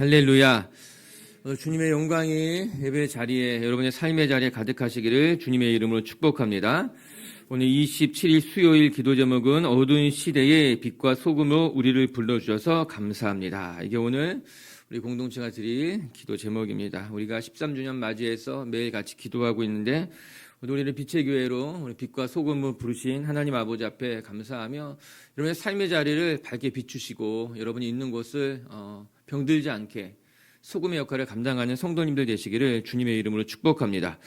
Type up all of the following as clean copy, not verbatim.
할렐루야. 주님의 영광이 예배 자리에, 여러분의 삶의 자리에 가득하시기를 주님의 이름으로 축복합니다. 오늘 27일 수요일 기도 제목은 어두운 시대의 빛과 소금으로 우리를 불러주셔서 감사합니다. 이게 오늘 우리 공동체가 드릴 기도 제목입니다. 우리가 13주년 맞이해서 매일 같이 기도하고 있는데, 우리를 빛의 교회로 우리 빛과 소금을 부르신 하나님 아버지 앞에 감사하며 여러분의 삶의 자리를 밝게 비추시고 여러분이 있는 곳을 병들지 않게 소금의 역할을 감당하는 성도님들 되시기를 주님의 이름으로 축복합니다.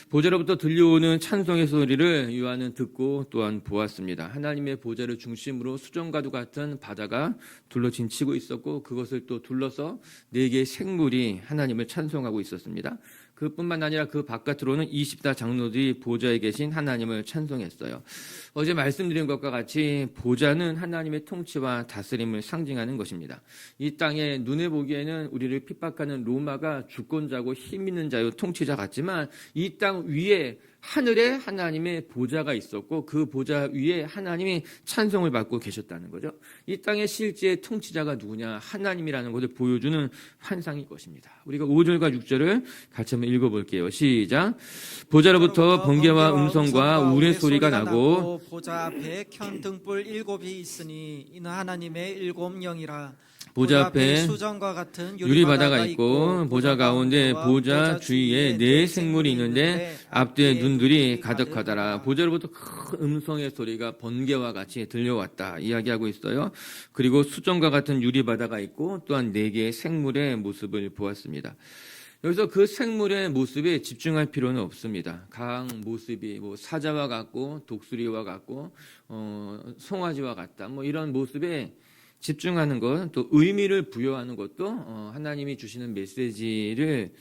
보좌로부터 들려오는 찬송의 소리를 요한은 듣고 또한 보았습니다. 하나님의 보좌를 중심으로 수정과도 같은 바다가 둘러진치고 있었고, 그것을 또 둘러서 4개의 생물이 하나님을 찬송하고 있었습니다. 그뿐만 아니라 그 바깥으로는 20다 장로들이 보좌에 계신 하나님을 찬송했어요. 어제 말씀드린 것과 같이 보좌는 하나님의 통치와 다스림을 상징하는 것입니다. 이 땅에 눈에 보기에는 우리를 핍박하는 로마가 주권자고 힘 있는 자요 통치자 같지만, 이 땅 위에 하늘에 하나님의 보좌가 있었고 그 보좌 위에 하나님이 찬송을 받고 계셨다는 거죠. 이 땅의 실제 통치자가 누구냐? 하나님이라는 것을 보여주는 환상일 것입니다. 우리가 5절과 6절을 같이 한번 읽어볼게요. 시작. 보좌로부터 번개와 음성과 우레 소리가 나고 보좌 앞에 켠 등불 7이 있으니 이는 하나님의 7 영이라. 보좌 앞에 수정과 같은 유리바다가 있고 보좌 가운데 보좌 주위에 4 생물이 있는데 앞뒤에 눈들이 가득하더라. 보좌로부터 큰 음성의 소리가 번개와 같이 들려왔다 이야기하고 있어요. 그리고 수정과 같은 유리바다가 있고 또한 4개의 생물의 모습을 보았습니다. 여기서 그 생물의 모습에 집중할 필요는 없습니다. 각 모습이 사자와 같고 독수리와 같고 송아지와 같다, 이런 모습에 집중하는 것, 또 의미를 부여하는 것도 하나님이 주시는 메시지를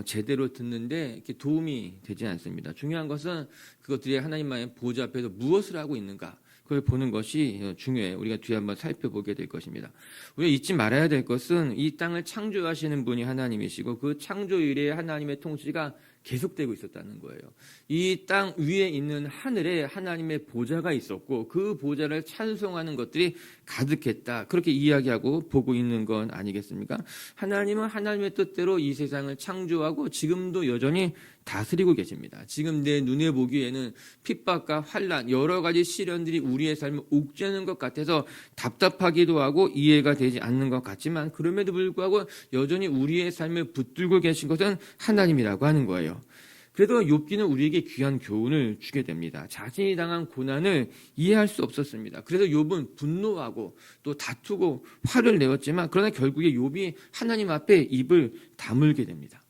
제대로 듣는데 이렇게 도움이 되지 않습니다. 중요한 것은 그것들이 하나님만의 보좌 앞에서 무엇을 하고 있는가, 그걸 보는 것이 중요해요. 우리가 뒤에 한번 살펴보게 될 것입니다. 우리가 잊지 말아야 될 것은 이 땅을 창조하시는 분이 하나님이시고 그 창조 이래에 하나님의 통치가 계속되고 있었다는 거예요. 이 땅 위에 있는 하늘에 하나님의 보좌가 있었고 그 보좌를 찬송하는 것들이 가득했다, 그렇게 이야기하고 보고 있는 건 아니겠습니까? 하나님은 하나님의 뜻대로 이 세상을 창조하고 지금도 여전히 다스리고 계십니다. 지금 내 눈에 보기에는 핍박과 환난, 여러 가지 시련들이 우리의 삶을 옥죄는 것 같아서 답답하기도 하고 이해가 되지 않는 것 같지만, 그럼에도 불구하고 여전히 우리의 삶을 붙들고 계신 것은 하나님이라고 하는 거예요. 그래도 욥기는 우리에게 귀한 교훈을 주게 됩니다. 자신이 당한 고난을 이해할 수 없었습니다. 그래서 욥은 분노하고 또 다투고 화를 내었지만, 그러나 결국에 욥이 하나님 앞에 입을 다물게 됩니다.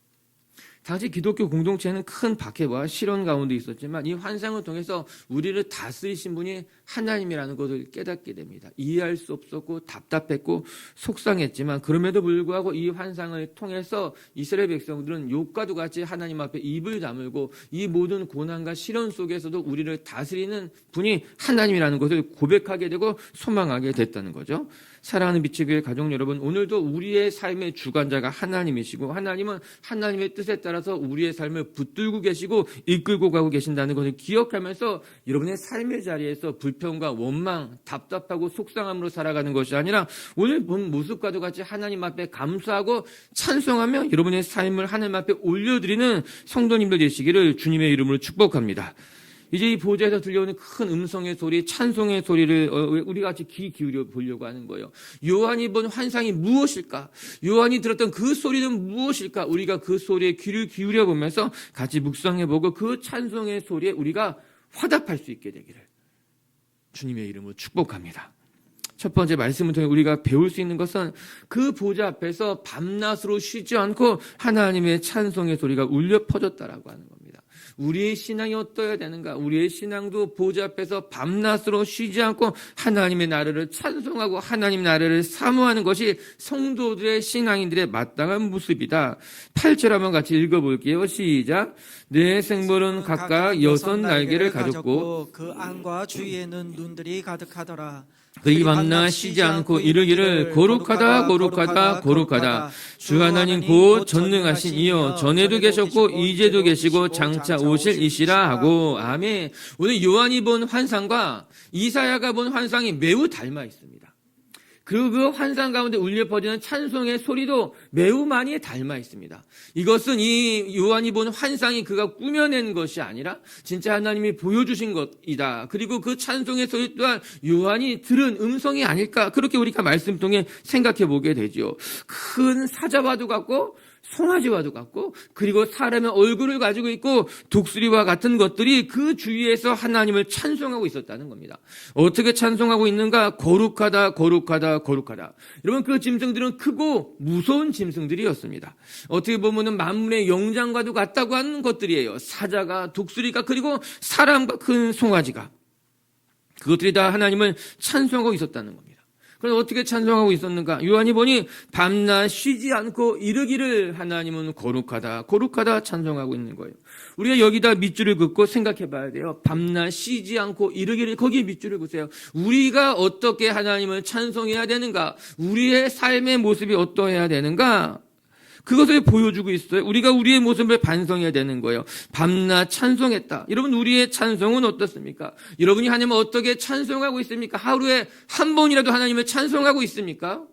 당시 기독교 공동체는 큰 박해와 시련 가운데 있었지만 이 환상을 통해서 우리를 다스리신 분이 하나님이라는 것을 깨닫게 됩니다. 이해할 수 없었고 답답했고 속상했지만, 그럼에도 불구하고 이 환상을 통해서 이스라엘 백성들은 욥과도 같이 하나님 앞에 입을 다물고 이 모든 고난과 시련 속에서도 우리를 다스리는 분이 하나님이라는 것을 고백하게 되고 소망하게 됐다는 거죠. 사랑하는 빛의 교회 가족 여러분, 오늘도 우리의 삶의 주관자가 하나님이시고 하나님은 하나님의 뜻에 따라서 우리의 삶을 붙들고 계시고 이끌고 가고 계신다는 것을 기억하면서 여러분의 삶의 자리에서 불평과 원망, 답답하고 속상함으로 살아가는 것이 아니라 오늘 본 모습과도 같이 하나님 앞에 감사하고 찬송하며 여러분의 삶을 하나님 앞에 올려드리는 성도님들 되시기를 주님의 이름으로 축복합니다. 이제 이 보좌에서 들려오는 큰 음성의 소리, 찬송의 소리를 우리가 같이 귀 기울여 보려고 하는 거예요. 요한이 본 환상이 무엇일까? 요한이 들었던 그 소리는 무엇일까? 우리가 그 소리에 귀를 기울여 보면서 같이 묵상해보고 그 찬송의 소리에 우리가 화답할 수 있게 되기를 주님의 이름으로 축복합니다. 첫 번째 말씀을 통해 우리가 배울 수 있는 것은 그 보좌 앞에서 밤낮으로 쉬지 않고 하나님의 찬송의 소리가 울려 퍼졌다라고 하는 겁니다. 우리의 신앙이 어떠해야 되는가? 우리의 신앙도 보좌 앞에서 밤낮으로 쉬지 않고 하나님의 나라를 찬송하고 하나님 나라를 사모하는 것이 성도들의 신앙인들의 마땅한 모습이다. 8절 한번 같이 읽어볼게요. 시작. 네 생물은 각각 6 날개를 가졌고 그 안과 주위에는 눈들이 가득하더라. 그이 밤낮 쉬지 않고 이르기를 거룩하다 거룩하다 거룩하다 주 하나님 곧 전능하신 이여 전에도 계셨고 이제도 계시고 장차 오실 이시라 하고. 아멘. 오늘 요한이 본 환상과 이사야가 본 환상이 매우 닮아 있습니다. 그리고 그 환상 가운데 울려 퍼지는 찬송의 소리도 매우 많이 닮아 있습니다. 이것은 이 요한이 본 환상이 그가 꾸며낸 것이 아니라 진짜 하나님이 보여주신 것이다. 그리고 그 찬송의 소리 또한 요한이 들은 음성이 아닐까, 그렇게 우리가 말씀 통해 생각해 보게 되죠. 큰 사자와도 같고 송아지와도 같고, 그리고 사람의 얼굴을 가지고 있고 독수리와 같은 것들이 그 주위에서 하나님을 찬송하고 있었다는 겁니다. 어떻게 찬송하고 있는가? 거룩하다, 거룩하다, 거룩하다. 여러분, 그 짐승들은 크고 무서운 짐승들이었습니다. 어떻게 보면은 만물의 영장과도 같다고 하는 것들이에요. 사자가, 독수리가, 그리고 사람과 큰 송아지가, 그것들이 다 하나님을 찬송하고 있었다는 겁니다. 그럼 어떻게 찬송하고 있었는가? 요한이 보니 밤낮 쉬지 않고 이르기를 하나님은 거룩하다, 거룩하다 찬송하고 있는 거예요. 우리가 여기다 밑줄을 긋고 생각해 봐야 돼요. 밤낮 쉬지 않고 이르기를, 거기에 밑줄을 긋으세요. 우리가 어떻게 하나님을 찬송해야 되는가? 우리의 삶의 모습이 어떠해야 되는가? 그것을 보여주고 있어요. 우리가 우리의 모습을 반성해야 되는 거예요. 밤낮 찬송했다. 여러분, 우리의 찬송은 어떻습니까? 여러분이 하나님을 어떻게 찬송하고 있습니까? 하루에 한 번이라도 하나님을 찬송하고 있습니까?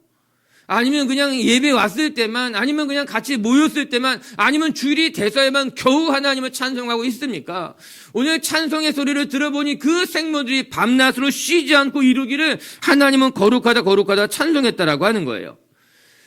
아니면 그냥 예배 왔을 때만, 아니면 그냥 같이 모였을 때만, 아니면 주일이 돼서야만 겨우 하나님을 찬송하고 있습니까? 오늘 찬송의 소리를 들어보니 그 생물들이 밤낮으로 쉬지 않고 이루기를 하나님은 거룩하다, 거룩하다 찬송했다라고 하는 거예요.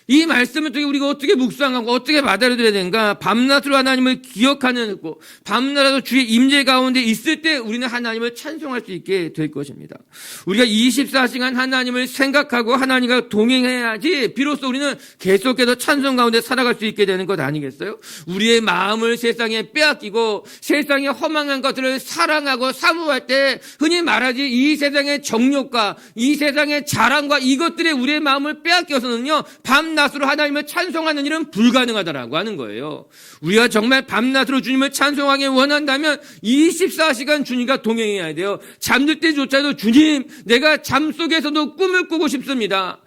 이 말씀을 통해 우리가 어떻게 묵상하고 어떻게 받아들여야 되는가? 밤낮으로 하나님을 기억하는 거, 밤낮으로 주의 임재 가운데 있을 때 우리는 하나님을 찬송할 수 있게 될 것입니다. 우리가 24시간 하나님을 생각하고 하나님과 동행해야지 비로소 우리는 계속해서 찬송 가운데 살아갈 수 있게 되는 것 아니겠어요? 우리의 마음을 세상에 빼앗기고 세상의 허망한 것들을 사랑하고 사모할 때, 흔히 말하지 이 세상의 정욕과 이 세상의 자랑과 이것들에 우리의 마음을 빼앗겨서는요, 밤낮으로 하나님을 찬송하는 일은 불가능하다라고 하는 거예요. 우리가 정말 밤낮으로 주님을 찬송하기 원한다면 24시간 주님과 동행해야 돼요. 잠들 때조차도 주님, 내가 잠 속에서도 꿈을 꾸고 싶습니다.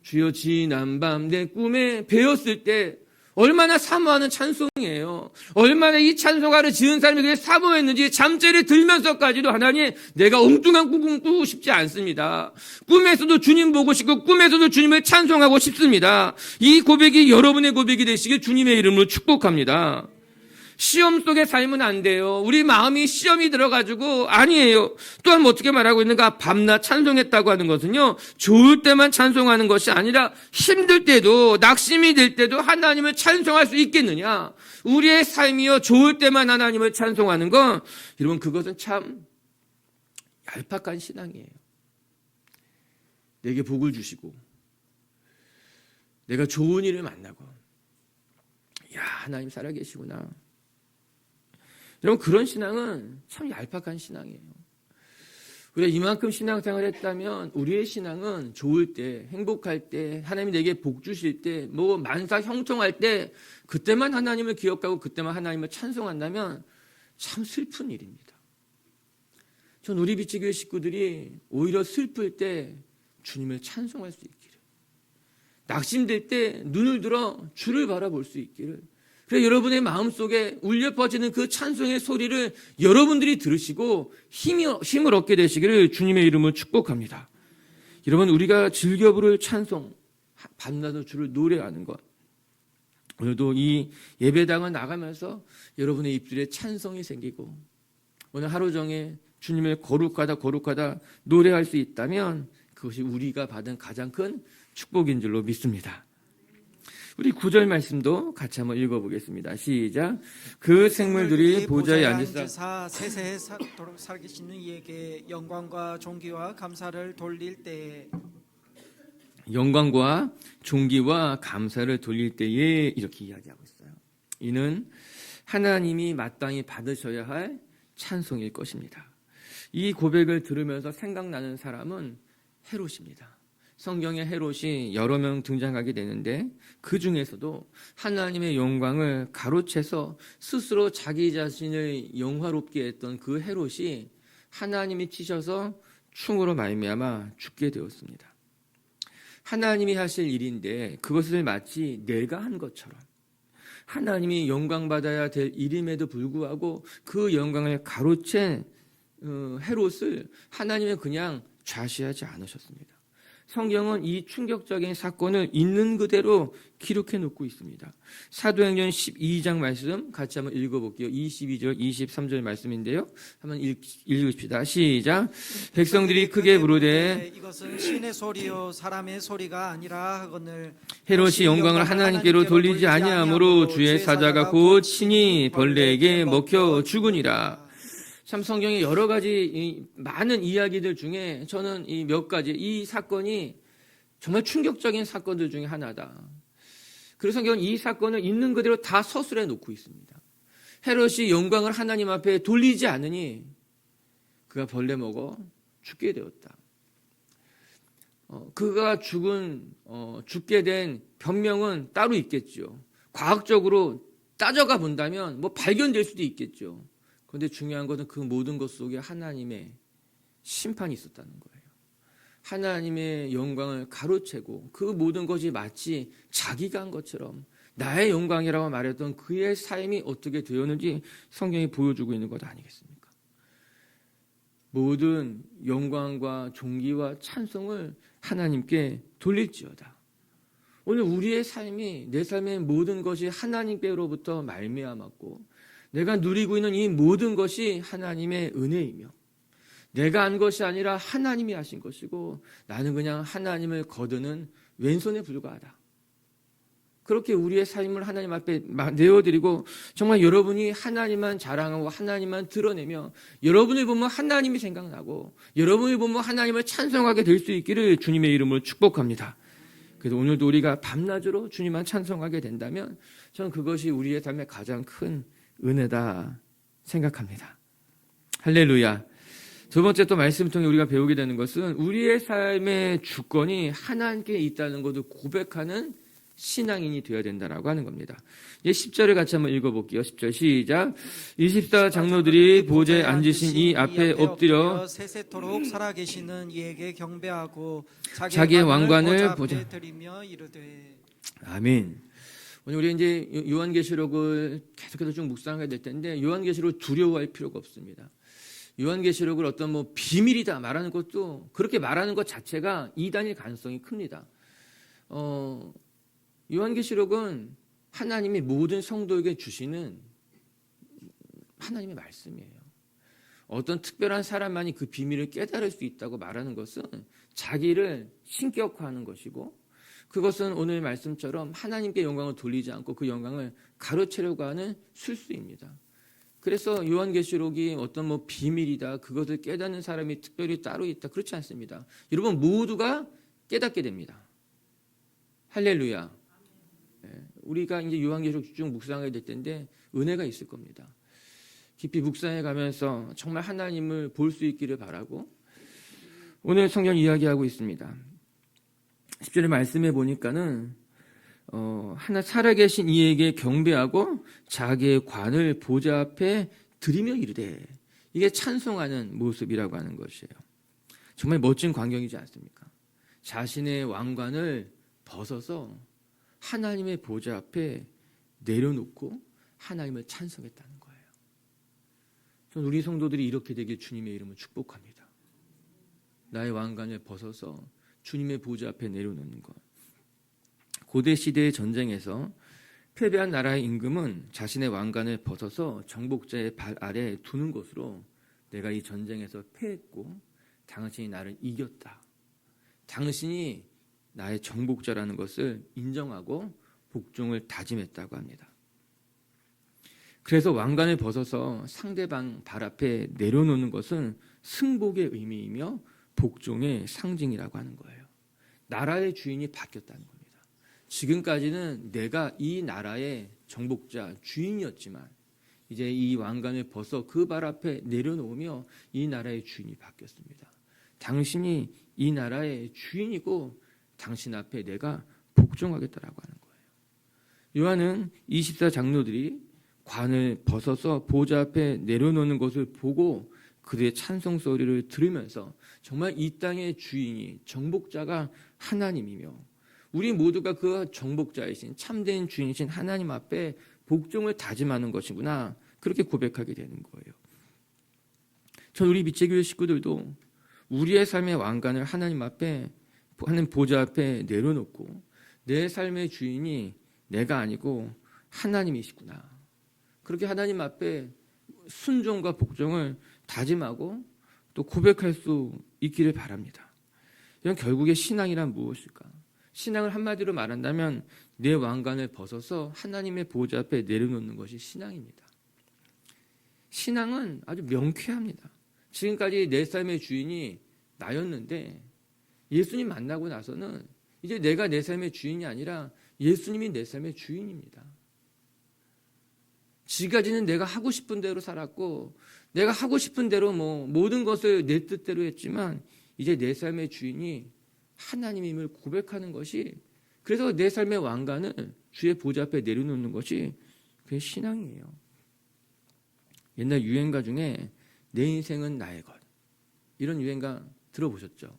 주여 지난밤 내 꿈에 배웠을 때, 얼마나 사모하는 찬송이에요. 얼마나 이 찬송가를 지은 사람이 그게 사모했는지 잠자리에 들면서까지도 하나님, 내가 엉뚱한 꿈 꾸고 싶지 않습니다. 꿈에서도 주님 보고 싶고 꿈에서도 주님을 찬송하고 싶습니다. 이 고백이 여러분의 고백이 되시길 주님의 이름으로 축복합니다. 시험 속에 살면 안 돼요. 우리 마음이 시험이 들어가지고, 아니에요. 또한 어떻게 말하고 있는가? 밤낮 찬송했다고 하는 것은요, 좋을 때만 찬송하는 것이 아니라 힘들 때도, 낙심이 될 때도 하나님을 찬송할 수 있겠느냐? 우리의 삶이요, 좋을 때만 하나님을 찬송하는 건, 여러분, 그것은 참 얄팍한 신앙이에요. 내게 복을 주시고 내가 좋은 일을 만나고, 야, 하나님 살아계시구나. 여러분, 그런 신앙은 참 얄팍한 신앙이에요. 우리가 이만큼 신앙생활을 했다면 우리의 신앙은 좋을 때, 행복할 때, 하나님이 내게 복 주실 때, 뭐 만사 형통할 때, 그때만 하나님을 기억하고 그때만 하나님을 찬송한다면 참 슬픈 일입니다. 전 우리 비치교회 식구들이 오히려 슬플 때 주님을 찬송할 수 있기를, 낙심될 때 눈을 들어 주를 바라볼 수 있기를, 그래서 여러분의 마음속에 울려 퍼지는 그 찬송의 소리를 여러분들이 들으시고 힘을 얻게 되시기를 주님의 이름으로 축복합니다. 여러분, 우리가 즐겨 부를 찬송, 밤낮으로 주를 노래하는 것, 오늘도 이 예배당을 나가면서 여러분의 입술에 찬송이 생기고 오늘 하루 종일 주님을 거룩하다, 거룩하다 노래할 수 있다면 그것이 우리가 받은 가장 큰 축복인 줄로 믿습니다. 우리 9절 말씀도 같이 한번 읽어보겠습니다. 시작. 그 생물들이 보좌에 앉으사 세세에 살아계시는 이에게 영광과 존귀와 감사를 돌릴 때에, 영광과 존귀와 감사를 돌릴 때에, 이렇게 이야기하고 있어요. 이는 하나님이 마땅히 받으셔야 할 찬송일 것입니다. 이 고백을 들으면서 생각나는 사람은 헤롯입니다. 성경에 헤롯이 여러 명 등장하게 되는데, 그 중에서도 하나님의 영광을 가로채서 스스로 자기 자신을 영화롭게 했던 그 헤롯이 하나님이 치셔서 충으로 말미암아 죽게 되었습니다. 하나님이 하실 일인데 그것을 마치 내가 한 것처럼, 하나님이 영광받아야 될 일임에도 불구하고 그 영광을 가로챈 헤롯을 하나님은 그냥 좌시하지 않으셨습니다. 성경은 이 충격적인 사건을 있는 그대로 기록해 놓고 있습니다. 사도행전 12장 말씀 같이 한번 읽어볼게요. 22절, 23절 말씀인데요. 한번 읽읍시다. 시작. 백성들이 크게 부르되 이것은 신의 소리요 사람의 소리가 아니라 하거늘 헤롯이 영광을 하나님께로 돌리지 아니하므로 주의 사자가 곧 친히 벌레에게 먹혀 죽으니라. 참 성경의 여러 가지 많은 이야기들 중에 저는 이 몇 가지 이 사건이 정말 충격적인 사건들 중에 하나다. 그래서 성경은 이 사건을 있는 그대로 다 서술해 놓고 있습니다. 헤롯이 영광을 하나님 앞에 돌리지 않으니 그가 벌레 먹어 죽게 되었다. 그가 죽게 된 변명은 따로 있겠죠. 과학적으로 따져가 본다면 뭐 발견될 수도 있겠죠. 그런데 중요한 것은 그 모든 것 속에 하나님의 심판이 있었다는 거예요. 하나님의 영광을 가로채고 그 모든 것이 마치 자기가 한 것처럼 나의 영광이라고 말했던 그의 삶이 어떻게 되었는지 성경이 보여주고 있는 것 아니겠습니까? 모든 영광과 존귀와 찬송을 하나님께 돌릴지어다. 오늘 우리의 삶이 내 삶의 모든 것이 하나님께로부터 말미암았고 내가 누리고 있는 이 모든 것이 하나님의 은혜이며 내가 한 것이 아니라 하나님이 하신 것이고 나는 그냥 하나님을 거두는 왼손에 불과하다. 그렇게 우리의 삶을 하나님 앞에 내어드리고 정말 여러분이 하나님만 자랑하고 하나님만 드러내며 여러분을 보면 하나님이 생각나고 여러분을 보면 하나님을 찬송하게 될 수 있기를 주님의 이름으로 축복합니다. 그래서 오늘도 우리가 밤낮으로 주님만 찬송하게 된다면 저는 그것이 우리의 삶의 가장 큰 은혜다 생각합니다. 할렐루야. 두 번째 또 말씀을 통해 우리가 배우게 되는 것은 우리의 삶의 주권이 하나님께 있다는 것을 고백하는 신앙인이 되어야 된다라고 하는 겁니다. 10절을 같이 한번 읽어볼게요. 10절 시작. 24 장로들이 보좌에 앉으신 이 앞에 엎드려 세세토록 살아계시는 이에게 경배하고 자기의 왕관을 보좌 드리며 이르되 아멘. 오늘 우리 이제 요한계시록을 계속해서 쭉 묵상하게 될 텐데 요한계시록을 두려워할 필요가 없습니다. 요한계시록을 어떤 뭐 비밀이다 말하는 것도 그렇게 말하는 것 자체가 이단일 가능성이 큽니다. 요한계시록은 하나님이 모든 성도에게 주시는 하나님의 말씀이에요. 어떤 특별한 사람만이 그 비밀을 깨달을 수 있다고 말하는 것은 자기를 신격화하는 것이고 그것은 오늘 말씀처럼 하나님께 영광을 돌리지 않고 그 영광을 가로채려고 하는 술수입니다. 그래서 요한계시록이 어떤 뭐 비밀이다 그것을 깨닫는 사람이 특별히 따로 있다 그렇지 않습니다. 여러분 모두가 깨닫게 됩니다. 할렐루야. 우리가 이제 요한계시록 쭉 묵상하게 될 텐데 은혜가 있을 겁니다. 깊이 묵상해 가면서 정말 하나님을 볼 수 있기를 바라고 오늘 성경 이야기하고 있습니다. 10절의 말씀해 보니까는 하나 살아계신 이에게 경배하고 자기의 관을 보좌 앞에 드리며 이르되 이게 찬송하는 모습이라고 하는 것이에요. 정말 멋진 광경이지 않습니까? 자신의 왕관을 벗어서 하나님의 보좌 앞에 내려놓고 하나님을 찬송했다는 거예요. 저는 우리 성도들이 이렇게 되길 주님의 이름으로 축복합니다. 나의 왕관을 벗어서 주님의 보좌 앞에 내려놓는 것. 고대 시대의 전쟁에서 패배한 나라의 임금은 자신의 왕관을 벗어서 정복자의 발 아래에 두는 것으로 내가 이 전쟁에서 패했고 당신이 나를 이겼다. 당신이 나의 정복자라는 것을 인정하고 복종을 다짐했다고 합니다. 그래서 왕관을 벗어서 상대방 발 앞에 내려놓는 것은 승복의 의미이며 복종의 상징이라고 하는 거예요. 나라의 주인이 바뀌었다는 겁니다. 지금까지는 내가 이 나라의 정복자, 주인이었지만 이제 이 왕관을 벗어 그 발 앞에 내려놓으며 이 나라의 주인이 바뀌었습니다. 당신이 이 나라의 주인이고 당신 앞에 내가 복종하겠다라고 하는 거예요. 요한은 24 장로들이 관을 벗어서 보좌 앞에 내려놓는 것을 보고 그들의 찬송 소리를 들으면서 정말 이 땅의 주인이 정복자가 하나님이며 우리 모두가 그 정복자이신 참된 주인이신 하나님 앞에 복종을 다짐하는 것이구나 그렇게 고백하게 되는 거예요. 전 우리 미체교회 식구들도 우리의 삶의 왕관을 하나님 앞에 하는 보좌 앞에 내려놓고 내 삶의 주인이 내가 아니고 하나님이시구나. 그렇게 하나님 앞에 순종과 복종을 다짐하고 또 고백할 수 있기를 바랍니다. 이건 결국에 신앙이란 무엇일까? 신앙을 한마디로 말한다면 내 왕관을 벗어서 하나님의 보좌 앞에 내려놓는 것이 신앙입니다. 신앙은 아주 명쾌합니다. 지금까지 내 삶의 주인이 나였는데 예수님 만나고 나서는 이제 내가 내 삶의 주인이 아니라 예수님이 내 삶의 주인입니다. 지금까지는 내가 하고 싶은 대로 살았고 내가 하고 싶은 대로 모든 것을 내 뜻대로 했지만 이제 내 삶의 주인이 하나님임을 고백하는 것이, 그래서 내 삶의 왕관을 주의 보좌 앞에 내려놓는 것이 그게 신앙이에요. 옛날 유행가 중에 내 인생은 나의 것, 이런 유행가 들어보셨죠?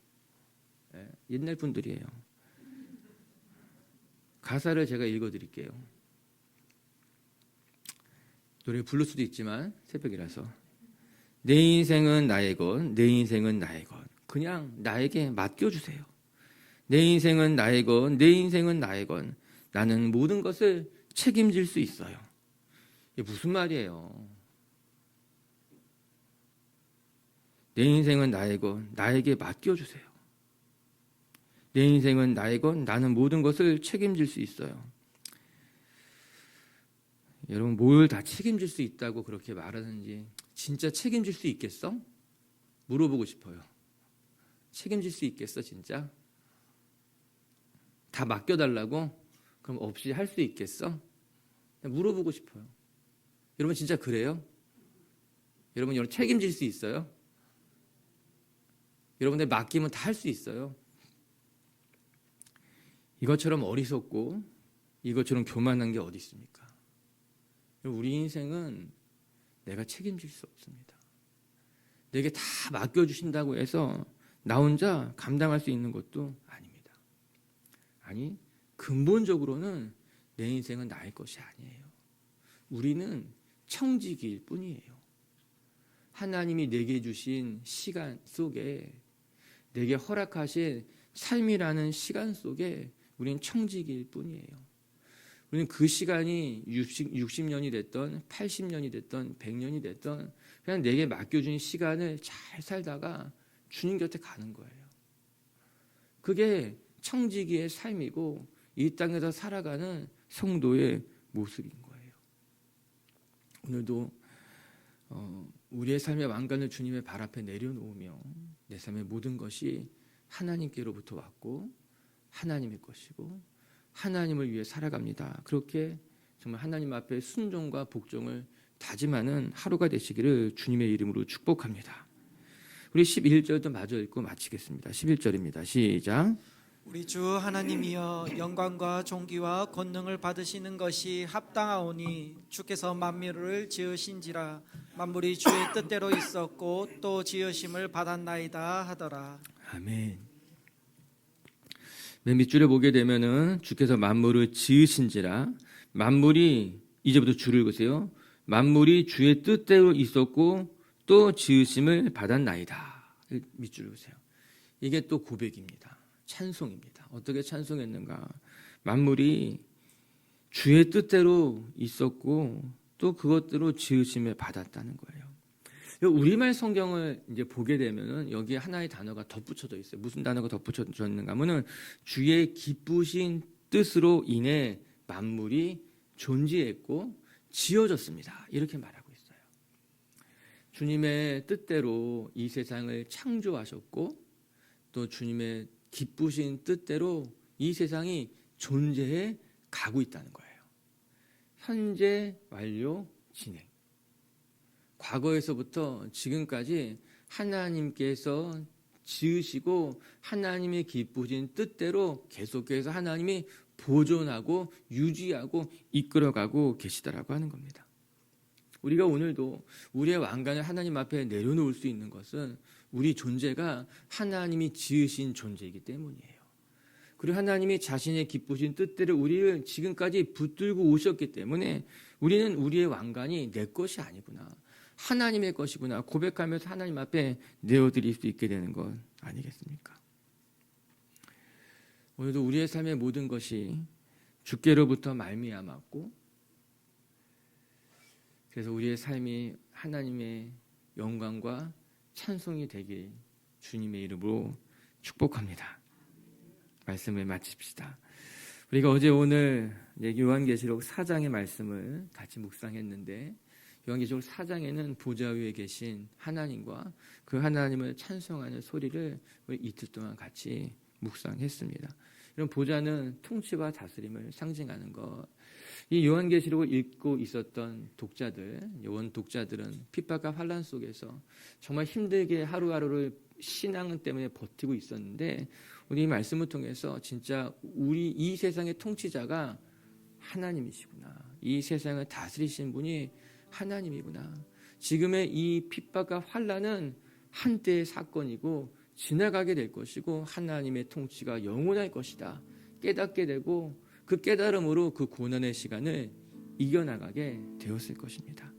옛날 분들이에요. 가사를 제가 읽어드릴게요. 노래 부를 수도 있지만 새벽이라서. 내 인생은 나의 것, 내 인생은 나의 것. 그냥 나에게 맡겨주세요. 내 인생은 나의 것, 내 인생은 나의 것. 나는 모든 것을 책임질 수 있어요. 이게 무슨 말이에요? 내 인생은 나의 것, 나에게 맡겨주세요. 내 인생은 나의 것, 나는 모든 것을 책임질 수 있어요. 여러분, 뭘 다 책임질 수 있다고 그렇게 말하는지 진짜 책임질 수 있겠어? 물어보고 싶어요. 책임질 수 있겠어, 진짜? 다 맡겨달라고? 그럼 없이 할 수 있겠어? 물어보고 싶어요. 여러분 진짜 그래요? 여러분 책임질 수 있어요? 여러분들 맡기면 다 할 수 있어요? 이것처럼 어리석고 이것처럼 교만한 게 어디 있습니까? 우리 인생은 내가 책임질 수 없습니다. 내게 다 맡겨주신다고 해서 나 혼자 감당할 수 있는 것도 아닙니다. 아니, 근본적으로는 내 인생은 나의 것이 아니에요. 우리는 청지기일 뿐이에요. 하나님이 내게 주신 시간 속에, 내게 허락하신 삶이라는 시간 속에 우리는 청지기일 뿐이에요. 우리는 그 시간이 60년이 됐던 80년이 됐던 100년이 됐던 그냥 내게 맡겨준 시간을 잘 살다가 주님 곁에 가는 거예요. 그게 청지기의 삶이고 이 땅에서 살아가는 성도의 모습인 거예요. 오늘도 우리의 삶의 왕관을 주님의 발 앞에 내려놓으며 내 삶의 모든 것이 하나님께로부터 왔고 하나님의 것이고 하나님을 위해 살아갑니다. 그렇게 정말 하나님 앞에 순종과 복종을 다짐하는 하루가 되시기를 주님의 이름으로 축복합니다. 우리 11절도 마저 읽고 마치겠습니다. 11절입니다. 시작. 우리 주 하나님이여, 영광과 존귀와 권능을 받으시는 것이 합당하오니 주께서 만물을 지으신지라. 만물이 주의 뜻대로 있었고 또 지으심을 받았나이다 하더라. 아멘. 맨 밑줄에 보게 되면은 주께서 만물을 지으신지라, 만물이, 이제부터 줄을 그으세요. 만물이 주의 뜻대로 있었고 또 지으심을 받았나이다. 밑줄을 그으세요. 이게 또 고백입니다. 찬송입니다. 어떻게 찬송했는가? 만물이 주의 뜻대로 있었고 또 그것대로 지으심을 받았다는 거예요. 우리말 성경을 이제 보게 되면은 여기에 하나의 단어가 덧붙여져 있어요. 무슨 단어가 덧붙여져 있는가 하면은 주의 기쁘신 뜻으로 인해 만물이 존재했고 지어졌습니다. 이렇게 말하고 있어요. 주님의 뜻대로 이 세상을 창조하셨고 또 주님의 기쁘신 뜻대로 이 세상이 존재해 가고 있다는 거예요. 현재, 완료, 진행. 과거에서부터 지금까지 하나님께서 지으시고 하나님의 기쁘신 뜻대로 계속해서 하나님이 보존하고 유지하고 이끌어가고 계시다라고 하는 겁니다. 우리가 오늘도 우리의 왕관을 하나님 앞에 내려놓을 수 있는 것은 우리 존재가 하나님이 지으신 존재이기 때문이에요. 그리고 하나님이 자신의 기쁘신 뜻대로 우리를 지금까지 붙들고 오셨기 때문에 우리는 우리의 왕관이 내 것이 아니구나, 하나님의 것이구나 고백하면서 하나님 앞에 내어드릴 수 있게 되는 것 아니겠습니까? 오늘도 우리의 삶의 모든 것이 주께로부터 말미암았고, 그래서 우리의 삶이 하나님의 영광과 찬송이 되길 주님의 이름으로 축복합니다. 말씀을 마칩시다. 우리가 어제 오늘 요한계시록 4장의 말씀을 같이 묵상했는데, 요한계시록 4장에는 보좌 위에 계신 하나님과 그 하나님을 찬송하는 소리를 우리 이틀 동안 같이 묵상했습니다. 이런 보좌는 통치와 다스림을 상징하는 것. 이 요한계시록을 읽고 있었던 요원 독자들은 핍박과 환난 속에서 정말 힘들게 하루하루를 신앙 때문에 버티고 있었는데, 우리 이 말씀을 통해서 진짜 우리 이 세상의 통치자가 하나님이시구나, 이 세상을 다스리신 분이 하나님이구나, 지금의 이 핍박과 환난은 한때의 사건이고 지나가게 될 것이고 하나님의 통치가 영원할 것이다 깨닫게 되고, 그 깨달음으로 그 고난의 시간을 이겨나가게 되었을 것입니다.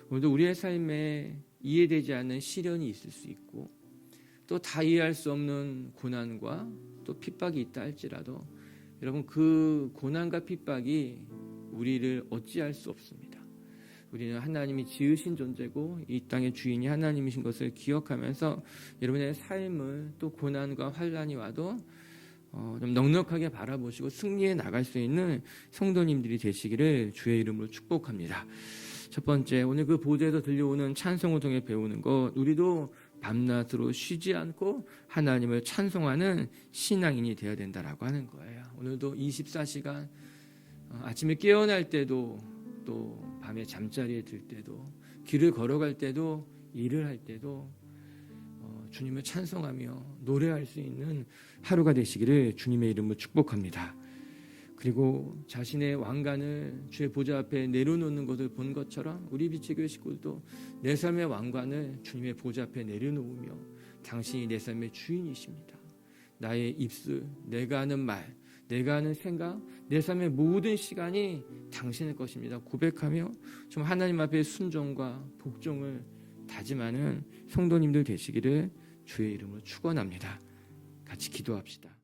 오늘도 우리의 삶에 이해되지 않는 시련이 있을 수 있고, 또 다 이해할 수 없는 고난과 또 핍박이 있다 할지라도, 여러분, 그 고난과 핍박이 우리를 어찌할 수 없습니다. 우리는 하나님이 지으신 존재고 이 땅의 주인이 하나님이신 것을 기억하면서 여러분의 삶을 또 고난과 환난이 와도 좀 넉넉하게 바라보시고 승리해 나갈 수 있는 성도님들이 되시기를 주의 이름으로 축복합니다. 첫 번째, 오늘 그 보좌에서 들려오는 찬송을 통해 배우는 것, 우리도 밤낮으로 쉬지 않고 하나님을 찬송하는 신앙인이 되어야 된다라고 하는 거예요. 오늘도 24시간 아침에 깨어날 때도, 또 밤에 잠자리에 들 때도, 길을 걸어갈 때도, 일을 할 때도 주님을 찬송하며 노래할 수 있는 하루가 되시기를 주님의 이름으로 축복합니다. 그리고 자신의 왕관을 주의 보좌 앞에 내려놓는 것을 본 것처럼 우리 빛의교회 식구들도 내 삶의 왕관을 주님의 보좌 앞에 내려놓으며 당신이 내 삶의 주인이십니다, 나의 입술, 내가 하는 말, 내가 하는 생각, 내 삶의 모든 시간이 당신의 것입니다 고백하며 좀 하나님 앞에 순종과 복종을 다짐하는 성도님들 되시기를 주의 이름으로 축원합니다. 같이 기도합시다.